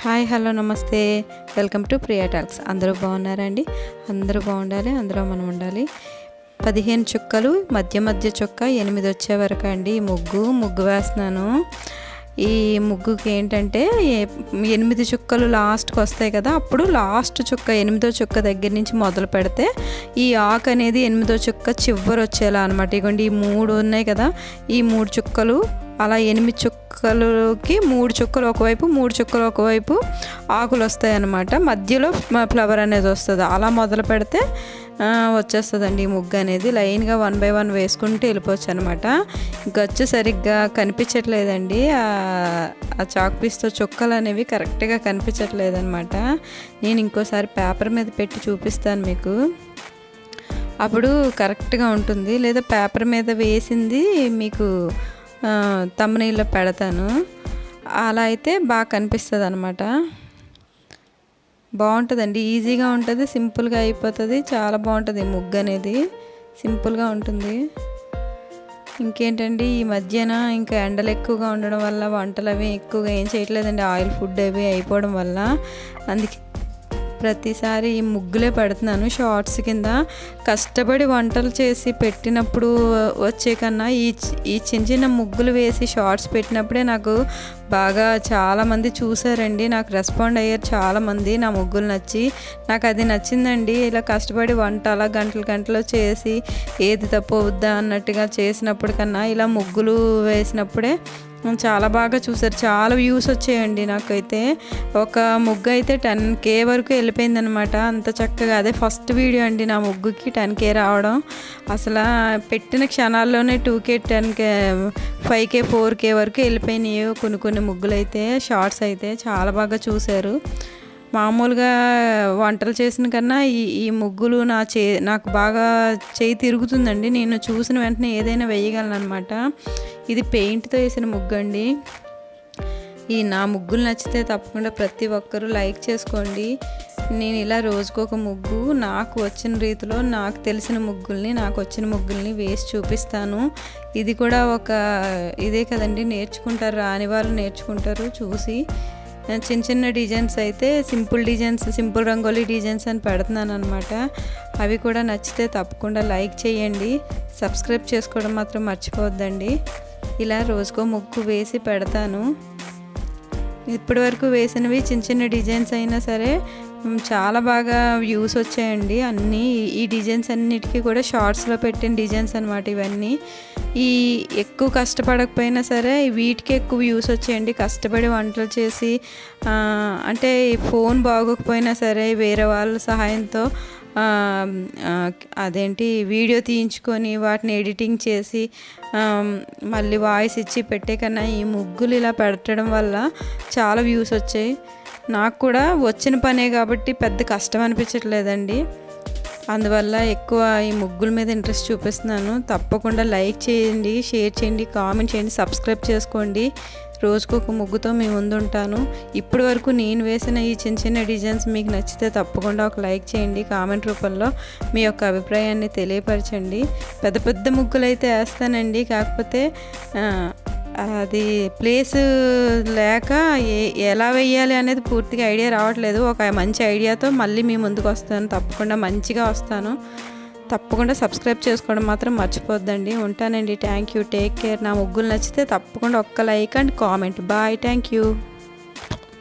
Hi hello నమస్తే, welcome to Priya talks. అందరూ బాగున్నారండి? అందరూ బాగుండాలి, అందరూ మనం ఉండాలి. 15 చుక్కలు మధ్య చుక్క 8 వచ్చే వరకు అండి ఈ ముగ్గు వేస్తున్నాను. ఈ ముగ్గుకి ఏంటంటే 8 చుక్కలు లాస్ట్కి వస్తాయి కదా, అప్పుడు లాస్ట్ చుక్క 8వ చుక్క దగ్గర నుంచి మొదలు పెడితే ఈ ఆకు అనేది 8వ చుక్క చివరి వచ్చేలా అనమాట. ఇగోండి ఈ 3 ఉన్నాయి కదా, ఈ 3 చుక్కలు అలా 8 చుక్కలకి 3 చుక్కలు ఒకవైపు 3 చుక్కలు ఒకవైపు ఆకులు వస్తాయి అన్నమాట. మధ్యలో ఫ్లవర్ అనేది వస్తుంది. అలా మొదలు పెడితే వచ్చేస్తుందండి ఈ ముగ్గు అనేది. లైన్గా 1 by 1 వేసుకుంటూ వెళ్ళిపోవచ్చు అనమాట. గచ్చు సరిగ్గా కనిపించట్లేదండి, ఆ చాక్ పీస్తో చుక్కలు అనేవి కరెక్ట్గా కనిపించట్లేదు అనమాట. నేను ఇంకోసారి పేపర్ మీద పెట్టి చూపిస్తాను మీకు, అప్పుడు కరెక్ట్గా ఉంటుంది. లేదా పేపర్ మీద వేసింది మీకు తమ్నెయిల్లో పెడతాను, అలా అయితే బాగా కనిపిస్తుంది అనమాట. బాగుంటుందండి, ఈజీగా ఉంటుంది, సింపుల్గా అయిపోతుంది, చాలా బాగుంటుంది ముగ్గు అనేది, సింపుల్గా ఉంటుంది. ఇంకేంటండి, ఈ మధ్యన ఇంకా ఎండలు ఎక్కువగా ఉండడం వల్ల వంటలు అవి ఎక్కువగా ఏం చేయట్లేదండి, ఆయిల్ ఫుడ్ అవి అయిపోవడం వల్ల. అందుకే ప్రతిసారి ఈ ముగ్గులే పెడుతున్నాను షార్ట్స్ కింద. కష్టపడి వంటలు చేసి పెట్టినప్పుడు వచ్చే కన్నా ఈ చిన్న ముగ్గులు వేసి షార్ట్స్ పెట్టినప్పుడే నాకు బాగా చాలామంది చూసారండి, నాకు రెస్పాండ్ అయ్యారు చాలామంది. నా ముగ్గులు నచ్చి నాకు అది నచ్చిందండి. ఇలా కష్టపడి వంట అలా గంటలు చేసి ఏది తప్పవుద్దా అన్నట్టుగా చేసినప్పుడు కన్నా ఇలా ముగ్గులు వేసినప్పుడే చాలా బాగా చూసారు, చాలా వ్యూస్ వచ్చాయండి. నాకైతే ఒక ముగ్గు అయితే 10K వరకు వెళ్ళిపోయిందనమాట, అంత చక్కగా. అదే ఫస్ట్ వీడియో అండి నా ముగ్గుకి 10K రావడం. అసలు పెట్టిన క్షణాల్లోనే 2K 10K 5K 4K వరకు వెళ్ళిపోయినాయి కొన్ని ముగ్గులు అయితే. షార్ట్స్ అయితే చాలా బాగా చూశారు. మామూలుగా వంటలు చేసిన కన్నా ఈ ముగ్గులు నాకు బాగా చేయి తిరుగుతుందండి. నేను చూసిన వెంటనే ఏదైనా వేయగలను అనమాట. ఇది పెయింట్తో వేసిన ముగ్గు అండి. నా ముగ్గులు నచ్చితే తప్పకుండా ప్రతి ఒక్కరూ లైక్ చేసుకోండి. నేను ఇలా రోజుకొక ముగ్గు నాకు వచ్చిన రీతిలో నాకు తెలిసిన నాకు వచ్చిన ముగ్గుల్ని వేసి చూపిస్తాను. ఇది కూడా ఇదే కదండి, నేర్చుకుంటారు, రాని వాళ్ళు నేర్చుకుంటారు చూసి. చిన్న డిజైన్స్ అయితే సింపుల్ రంగోలీ డిజైన్స్ అని పెడుతున్నాను అనమాట. అవి కూడా నచ్చితే తప్పకుండా లైక్ చేయండి, సబ్స్క్రైబ్ చేసుకోవడం మాత్రం మర్చిపోవద్దండి. ఇలా రోజుకో ముగ్గు వేసి పెడతాను. ఇప్పటి వరకు వేసినవి చిన్న డిజైన్స్ అయినా సరే చాలా బాగా వ్యూస్ వచ్చాయండి. ఈ డిజైన్స్ అన్నిటికీ కూడా షార్ట్స్లో పెట్టిన డిజైన్స్ అనమాట ఇవన్నీ. ఎక్కువ కష్టపడకపోయినా సరే వీటికి ఎక్కువ వ్యూస్ వచ్చాయండి. కష్టపడి వంటలు చేసి అంటే ఫోన్ బాగోకపోయినా సరే వేరే వాళ్ళ సహాయంతో వీడియో తీయించుకొని వాటిని ఎడిటింగ్ చేసి మళ్ళీ వాయిస్ ఇచ్చి పెట్టే కన్నా ఈ ముగ్గులు ఇలా పెట్టడం వల్ల చాలా వ్యూస్ వచ్చాయి. నాకు కూడా వచ్చిన పనే కాబట్టి పెద్ద కష్టం అనిపించట్లేదండి. అందువల్ల ఎక్కువ ఈ ముగ్గుల మీద ఇంట్రెస్ట్ చూపిస్తున్నాను. తప్పకుండా లైక్ చేయండి, షేర్ చేయండి, కామెంట్ చేయండి, సబ్స్క్రైబ్ చేసుకోండి. రోజుకొక ముగ్గుతో మీ ముందు ఉంటాను. ఇప్పటి వరకు నేను వేసిన ఈ చిన్న డిజైన్స్ మీకు నచ్చితే తప్పకుండా ఒక లైక్ చేయండి. కామెంట్ రూపంలో మీ యొక్క అభిప్రాయాన్ని తెలియపరచండి. పెద్ద ముగ్గులు అయితే వేస్తానండి, కాకపోతే అది ప్లేస్ లేక ఎలా వేయాలి అనేది పూర్తిగా ఐడియా రావట్లేదు. ఒక మంచి ఐడియాతో మళ్ళీ మీ ముందుకు వస్తాను, తప్పకుండా మంచిగా వస్తాను. తప్పకుండా సబ్స్క్రైబ్ చేసుకోవడం మాత్రం మర్చిపోద్దండి. ఉంటానండి. Thank you, take care. నా ముగ్గులు నచ్చితే తప్పకుండా ఒక్క like and comment. Bye, thank you.